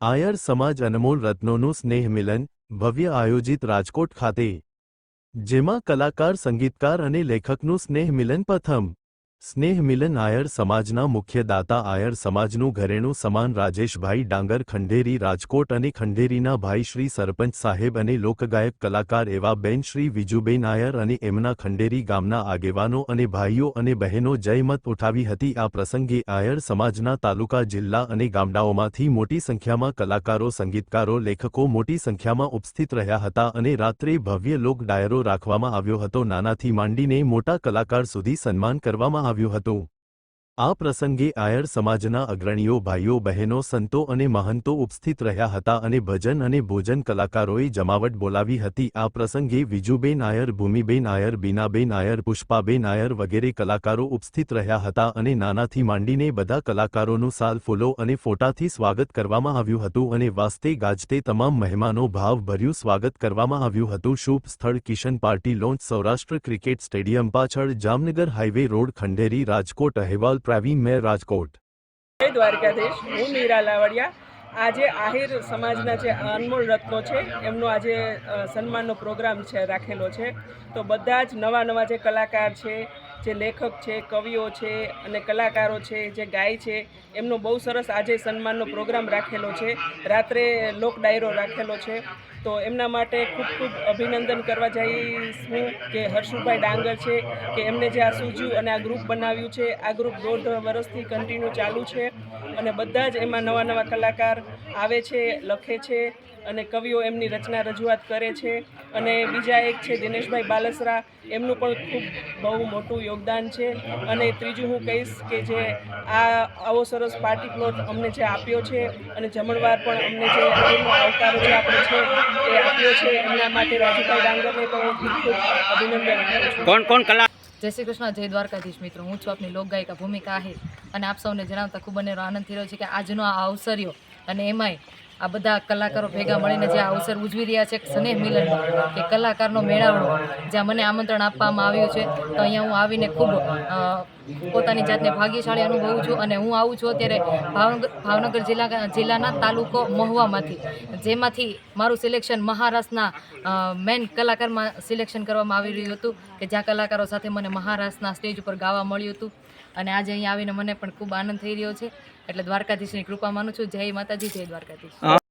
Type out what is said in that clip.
આયર સમાજ અનમોલ રત્નોનું સ્નેહ મિલન ભવ્ય આયોજિત રાજકોટ ખાતે, જેમાં કલાકાર, સંગીતકાર અને લેખકનું સ્નેહ મિલન પ્રથમ સ્નેહ મિલન આયર સમાજના મુખ્ય દાતા આયર સમાજનું ઘરેણું સમાન રાજેશભાઈ ડાંગર ખંડેરી રાજકોટ અને ખંડેરીના ભાઈ શ્રી સરપંચ સાહેબ અને લોકગાયક કલાકાર એવા બેન શ્રી વિજુબેન આયર અને એમના ખંડેરી ગામના આગેવાનો અને ભાઈઓ અને બહેનો જયમત ઉઠાવી હતી। આ પ્રસંગે આયર સમાજના તાલુકા, જિલ્લા અને ગામડાઓમાંથી મોટી સંખ્યામાં કલાકારો, સંગીતકારો, લેખકો મોટી સંખ્યામાં ઉપસ્થિત રહ્યા હતા અને રાત્રે ભવ્ય લોક ડાયરો રાખવામાં આવ્યો હતો। નાનાથી માંડીને મોટા કલાકાર સુધી સન્માન કરવામાં આવ્યું હતું। આ પ્રસંગે આયર સમાજના અગ્રણીઓ, ભાઈઓ, બહેનો, સંતો અને મહંતો ઉપસ્થિત રહ્યા હતા અને ભજન અને ભોજન કલાકારોએ જમાવટ બોલાવી હતી। આ પ્રસંગે વિજુબેન આયર, ભૂમિબેન આયર, બીનાબેન આયર, પુષ્પાબેન આયર વગેરે કલાકારો ઉપસ્થિત રહ્યા હતા અને નાનાથી માંડીને બધા કલાકારોનું સાલ, ફૂલો અને ફોટાથી સ્વાગત કરવામાં આવ્યું હતું અને વાજતે ગાજતે તમામ મહેમાનો ભાવભર્યું સ્વાગત કરવામાં આવ્યું હતું। શુભ સ્થળ Kishan party launch, Saurashtra cricket stadium પાછળ, જામનગર હાઈવે રોડ, ખંડેરી, રાજકોટ। અહેવાલ પ્રવીણ મેર, રાજકોટ। જય દ્વારકાધીશ। હું મીરા લાવડિયા। આજે આહિર સમાજના જે અનમોલ રત્નો છે એમનો આજે સન્માનનો પ્રોગ્રામ છે રાખેલો છે। તો બધા જ નવા જે કલાકાર છે, જે લેખક છે, કવિઓ છે અને કલાકારો છે, જે ગાય છે, એમનો બહુ સરસ આજે સન્માનનો પ્રોગ્રામ રાખેલો છે। રાત્રે લોક ડાયરો રાખેલો છે। તો એમના માટે ખૂબ ખૂબ અભિનંદન કરવા જઈશ હું કે હર્ષુભાઈ ડાંગર છે કે એમને જે આ સૂઝ્યું અને આ ગ્રુપ બનાવ્યું છે। આ ગ્રુપ 1.5 વર્ષથી કન્ટિન્યુ ચાલુ છે અને બધા જ એમાં નવા કલાકાર આવે છે, લખે છે અને કવિઓ એમની રચના રજૂઆત કરે છે। અને બીજા એક છે દિનેશભાઈ બાલસરા, એમનું પણ ખૂબ બહુ મોટું યોગદાન છે। અને ત્રીજું હું કહીશ કે જે આવો સરસ પાર્ટી પ્લોટ અમને જે આપ્યો છે અને જમણવાર પણ અમને જે આવકારો જે આપણે છે એ આપ્યો છે, એમના માટે રાજુભાઈ ડાંગરને તો હું ખૂબ અભિનંદન આપું છું। કોણ કલા જય શ્રી કૃષ્ણ, જય દ્વારકાધીશ મિત્રો। હું છું આપની લોકગાયિકા ભૂમિકા આહિર અને આપ સૌને જણાવતા ખૂબ અનેરો આનંદ થઈ રહ્યો છે કે આજનો આ અવસર્યો અને એમાંય આ બધા કલાકારો ભેગા મળીને જે અવસર ઉજવી રહ્યા છે, સ્નેહ મિલનનો કે કલાકારનો મેળાવડો, જ્યાં મને આમંત્રણ આપવામાં આવ્યું છે, તો અહીંયા હું આવીને ખૂબ પોતાની જાતને ભાગ્યશાળી અનુભવું છું। અને હું આવું છું અત્યારે ભાવનગર જિલ્લાના તાલુકો મહુવામાંથી, જેમાંથી મારું સિલેક્શન મહારાષ્ટ્રના મેન કલાકારમાં સિલેક્શન કરવામાં આવી રહ્યું હતું કે જ્યાં કલાકારો સાથે મને મહારાષ્ટ્રના સ્ટેજ ઉપર ગાવા મળ્યું હતું અને આજે અહીં આવીને મને પણ ખૂબ આનંદ થઈ રહ્યો છે। એટલે દ્વારકાધીશની કૃપા માનું છું। જય માતાજી, જય દ્વારકાધીશ।